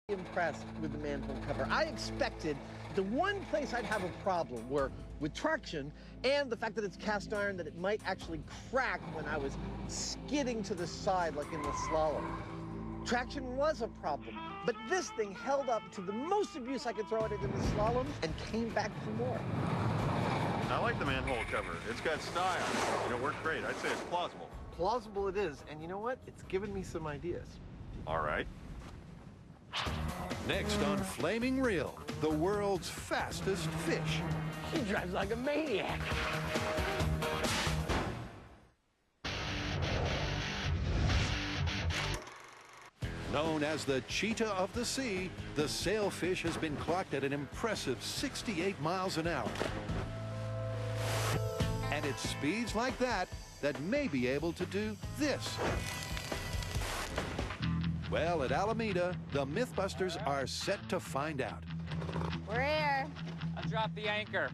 Impressed with the manhole cover. I expected the one place I'd have a problem were with traction and the fact that it's cast iron, that it might actually crack when I was skidding to the side like in the slalom. Traction was a problem, but this thing held up to the most abuse I could throw at it in the slalom and came back for more. I like the manhole cover. It's got style, and it worked great. I'd say it's plausible. Plausible it is, and you know what? It's given me some ideas. All right. Next on Flamin Reel, the world's fastest fish. She drives like a maniac. Known as the cheetah of the sea, the sailfish has been clocked at an impressive 68 miles an hour. And it's speeds like that that may be able to do this. Well, at Alameda, the Mythbusters are set to find out. We're here. I dropped the anchor.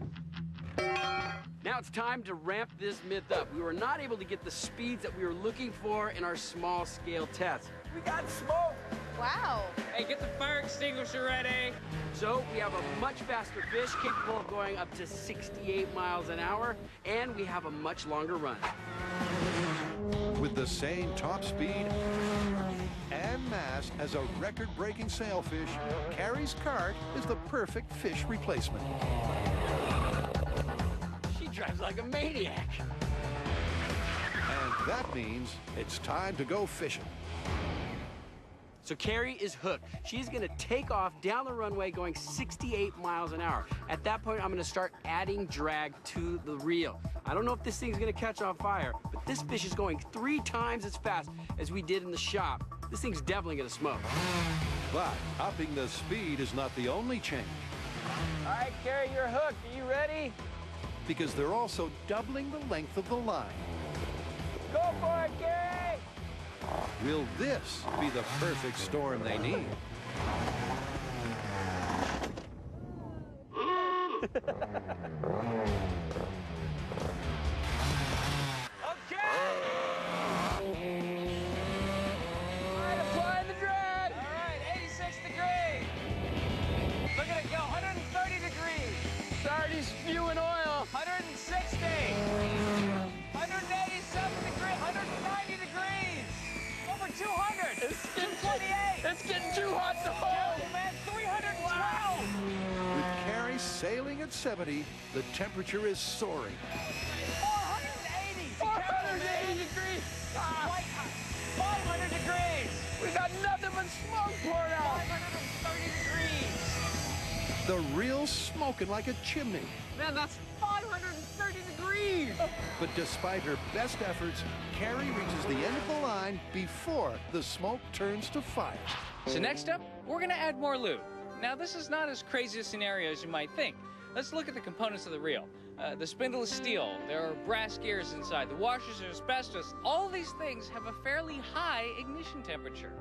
Now it's time to ramp this myth up. We were not able to get the speeds that we were looking for in our small-scale test. We got smoke. Wow. Hey, get the fire extinguisher ready. So we have a much faster fish capable of going up to 68 miles an hour, and we have a much longer run. With the same top speed and mass as a record-breaking sailfish, Carrie's cart is the perfect fish replacement. She drives like a maniac. And that means it's time to go fishing. So Carrie is hooked. She's gonna take off down the runway going 68 miles an hour. At that point, I'm gonna start adding drag to the reel. I don't know if this thing's gonna catch on fire, but this fish is going 3 times as fast as we did in the shop. This thing's definitely gonna smoke. But upping the speed is not the only change, All right, Carrie, you're hooked. Are you ready? because they're also doubling the length of the line. Go for it, Carrie! Will this be the perfect storm they need? Okay! All right, applying the drag. All right, 86 degrees. Look at it go, 130 degrees. Sorry, spewing oil. 160. 187 degrees, 190 degrees. Over 200. It's getting 228. It's getting too hot to hold. Man, 312. With Carrie sailing at 70, the temperature is soaring. 480. 480 degrees. White hot. 500 degrees. We got nothing but smoke pouring out. 530 degrees. The reel's smoking like a chimney. Man, that's 530 degrees. But despite her best efforts, Carrie reaches the end of the line before the smoke turns to fire. So next up, we're gonna add more lube. Now this is not as crazy a scenario as you might think. Let's look at the components of the reel. The spindle is steel, there are brass gears inside, the washers are asbestos. All of these things have a fairly high ignition temperature.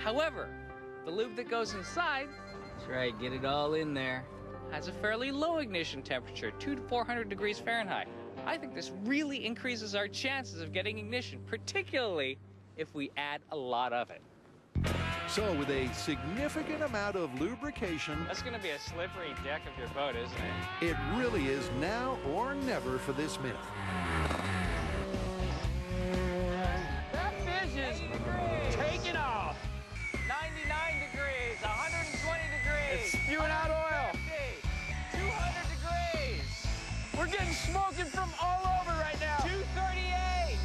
However, the lube that goes inside, that's right, get it all in there, has a fairly low ignition temperature, 200 to 400 degrees Fahrenheit. I think this really increases our chances of getting ignition, particularly if we add a lot of it. So with a significant amount of lubrication, That's gonna be a slippery deck of your boat, isn't it? it really is now or never for this myth. That fish is taking off. 99 degrees, 120 degrees. It's spewing out oil. 200 degrees. We're getting smoking from all over right now. 238.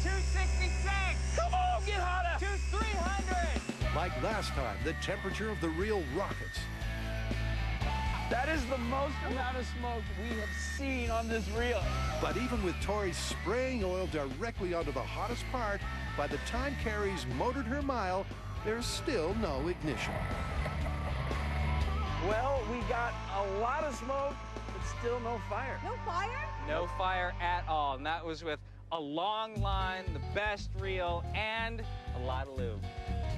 266. Come on, get hotter. 300. Like last time, the temperature of the reel rockets. That is the most amount of smoke we have seen on this reel. But even with Tory spraying oil directly onto the hottest part, by the time Carrie's motored her mile, there's still no ignition. Well, we got a lot of smoke, but still no fire. No fire? No fire at all, and that was with a long line, the best reel, and a lot of lube.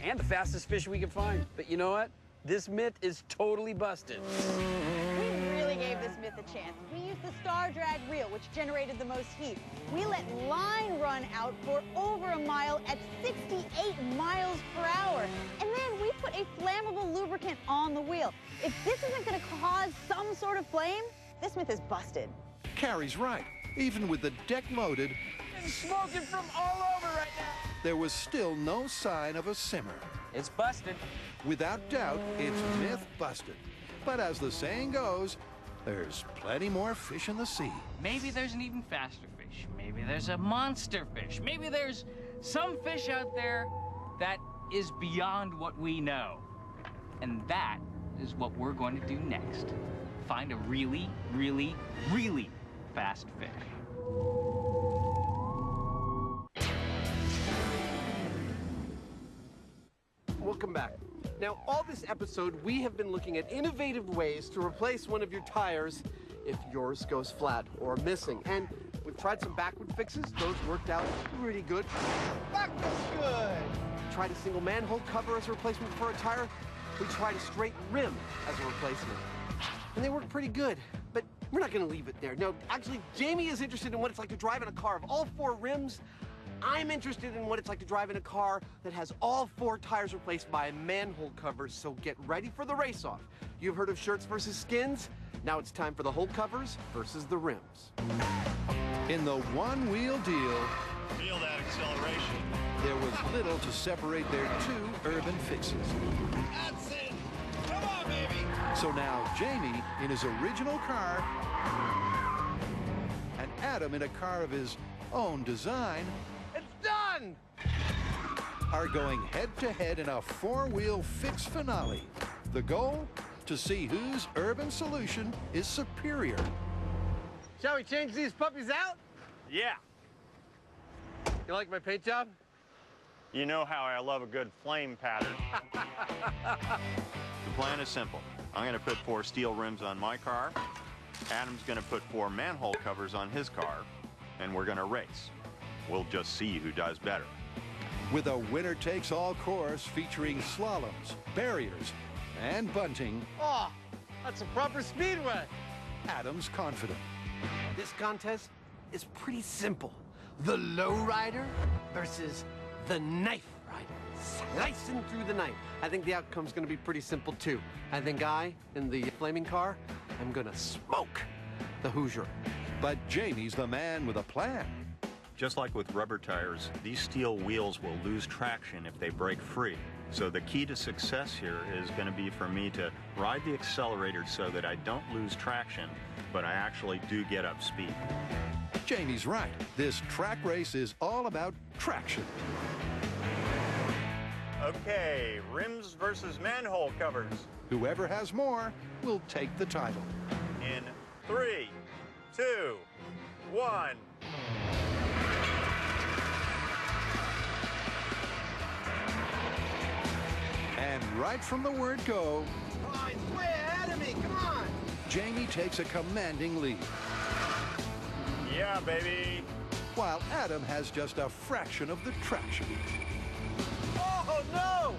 And the fastest fish we could find. But you know what? This myth is totally busted. We really gave this myth a chance. We used the star drag reel, which generated the most heat. We let line run out for over a mile at 68 miles per hour. And then we put a flammable lubricant on the wheel. If this isn't going to cause some sort of flame, this myth is busted. Carrie's right. Even with the deck loaded, It's smoking from all over right now. there was still no sign of a simmer. It's busted. Without doubt, it's myth busted. But as the saying goes, there's plenty more fish in the sea. Maybe there's an even faster fish. Maybe there's a monster fish. Maybe there's some fish out there that is beyond what we know. And that is what we're going to do next. Find a really, really, really fast fish. Welcome back. Now, all this episode, we have been looking at innovative ways to replace one of your tires if yours goes flat or missing. And we've tried some backward fixes. Those worked out pretty good. Backward's good. We tried a single manhole cover as a replacement for a tire. We tried a straight rim as a replacement. And they worked pretty good. But we're not going to leave it there. No, actually, Jamie is interested in what it's like to drive in a car of all 4 rims. I'm interested in what it's like to drive in a car that has all 4 tires replaced by a manhole cover, so get ready for the race-off. You've heard of shirts versus skins? Now it's time for the hole covers versus the rims. In the one-wheel deal, Feel that acceleration. there was little to separate their 2 urban fixes. That's it. Come on, baby. So now Jamie, in his original car, and Adam in a car of his own design, It's done! are going head-to-head in a 4-wheel fix finale. The goal? To see whose urban solution is superior. Shall we change these puppies out? Yeah. You like my paint job? You know how I love a good flame pattern. The plan is simple. I'm going to put 4 steel rims on my car. Adam's going to put 4 manhole covers on his car. And we're going to race. We'll just see who does better. With a winner-takes-all course featuring slaloms, barriers, and bunting, Oh, that's a proper speedway. Adam's confident. This contest is pretty simple. The lowrider versus the knife rider. Slicing through the night. I think the outcome's gonna be pretty simple too. I think I, in the flaming car, am gonna smoke the Hoosier. But Jamie's the man with a plan. Just like with rubber tires, these steel wheels will lose traction if they break free. So the key to success here is going to be for me to ride the accelerator so that I don't lose traction, but I actually do get up speed. Jamie's right. This track race is all about traction. Okay, rims versus manhole covers. Whoever has more will take the title. In 3, 2, 1. And right from the word go, Come on, he's way ahead of me, come on! Jamie takes a commanding lead, Yeah, baby. while Adam has just a fraction of the traction. Oh, no!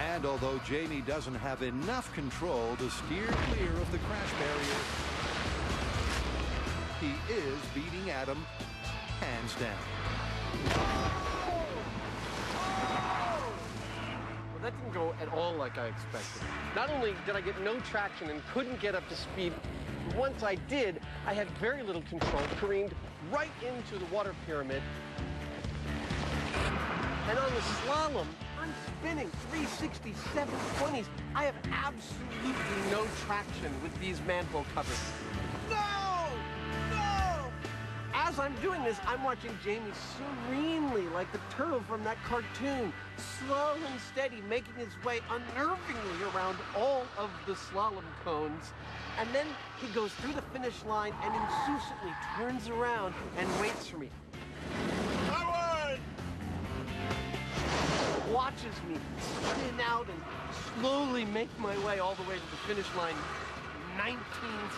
And although Jamie doesn't have enough control to steer clear of the crash barrier, he is beating Adam hands down. Well, that didn't go at all like I expected. Not only did I get no traction and couldn't get up to speed, once I did, I had very little control, careened right into the water pyramid. And on the slalom, I'm spinning 360, 720s. I have absolutely no traction with these manhole covers. No! No! As I'm doing this, I'm watching Jamie serenely, like the turtle from that cartoon, slow and steady, making his way unnervingly around all of the slalom cones. And then he goes through the finish line and insouciantly turns around and waits for me. I won! Watches me spin out and slowly make my way all the way to the finish line 19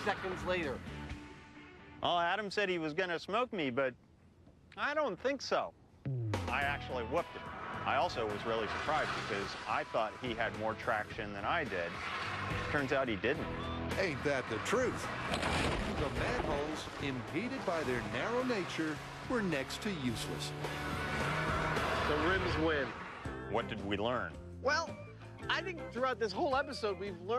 seconds later. Well, Adam said he was going to smoke me, but I don't think so. I actually whooped him. I also was really surprised because I thought he had more traction than I did. Turns out he didn't. Ain't that the truth? The manholes, impeded by their narrow nature, were next to useless. The rims win. What did we learn? Well, I think throughout this whole episode, we've learned